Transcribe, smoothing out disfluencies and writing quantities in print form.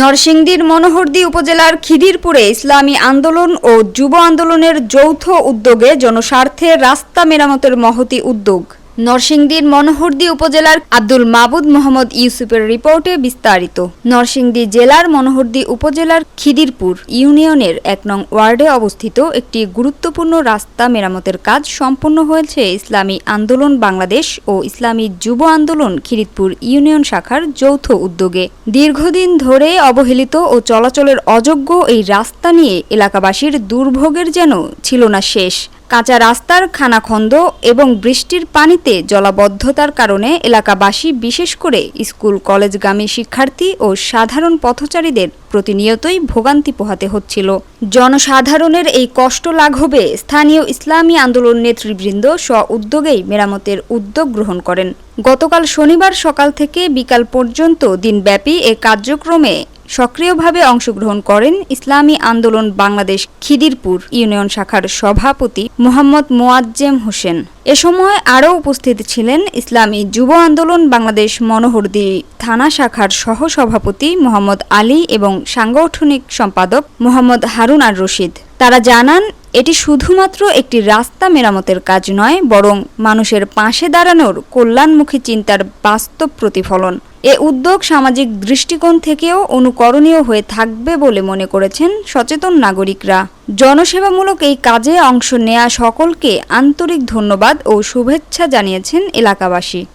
নরসিংদীর মনোহরদী উপজেলার খিদিরপুরে ইসলামী আন্দোলন ও যুব আন্দোলনের যৌথ উদ্যোগে জনস্বার্থে রাস্তা মেরামতের মহতী উদ্যোগ। নরসিংদীর মনোহরদী উপজেলার আব্দুল মাবুদ মোহাম্মদ ইউসুফের রিপোর্টে বিস্তারিত। নরসিংদী জেলার মনোহরদী উপজেলার খিদিরপুর ইউনিয়নের ১ নং ওয়ার্ডে অবস্থিত একটি গুরুত্বপূর্ণ রাস্তা মেরামতের কাজ সম্পন্ন হয়েছে ইসলামী আন্দোলন বাংলাদেশ ও ইসলামী যুব আন্দোলন খিদিরপুর ইউনিয়ন শাখার যৌথ উদ্যোগে। দীর্ঘদিন ধরে অবহেলিত ও চলাচলের অযোগ্য এই রাস্তা নিয়ে এলাকাবাসীর দুর্ভোগের যেন ছিল না শেষ। কাঁচা রাস্তার খানাখন্দ এবং বৃষ্টির পানিতে জলাবদ্ধতার কারণে এলাকাবাসী, বিশেষ করে স্কুল কলেজগামী শিক্ষার্থী ও সাধারণ পথচারীদের প্রতিনিয়তই ভোগান্তি পোহাতে হচ্ছিল। জনসাধারণের এই কষ্ট লাঘবে স্থানীয় ইসলামী আন্দোলন নেতৃবৃন্দ স্ব-উদ্যোগেই মেরামতের উদ্যোগ গ্রহণ করেন। গতকাল শনিবার সকাল থেকে বিকাল পর্যন্ত দিনব্যাপী এ কার্যক্রমে সক্রিয়ভাবে অংশগ্রহণ করেন ইসলামী আন্দোলন বাংলাদেশ খিদিরপুর ইউনিয়ন শাখার সভাপতি মোহাম্মদ মোয়াজ্জেম হোসেন। এ সময় আরও উপস্থিত ছিলেন ইসলামী যুব আন্দোলন বাংলাদেশ মনোহরদী থানা শাখার সহ-সভাপতি মোহাম্মদ আলী এবং সাংগঠনিক সম্পাদক মোহাম্মদ হারুন আর রশিদ। তারা জানান, এটি শুধুমাত্র একটি রাস্তা মেরামতের কাজ নয়, বরং মানুষের পাশে দাঁড়ানোর কল্যাণমুখী চিন্তার বাস্তব প্রতিফলন। এ উদ্যোগ সামাজিক দৃষ্টিকোণ থেকেও অনুকরণীয় হয়ে থাকবে বলে মনে করেছেন সচেতন নাগরিকরা। জনসেবামূলক এই কাজে অংশ নেয়া সকলকে আন্তরিক ধন্যবাদ ও শুভেচ্ছা জানিয়েছেন এলাকাবাসী।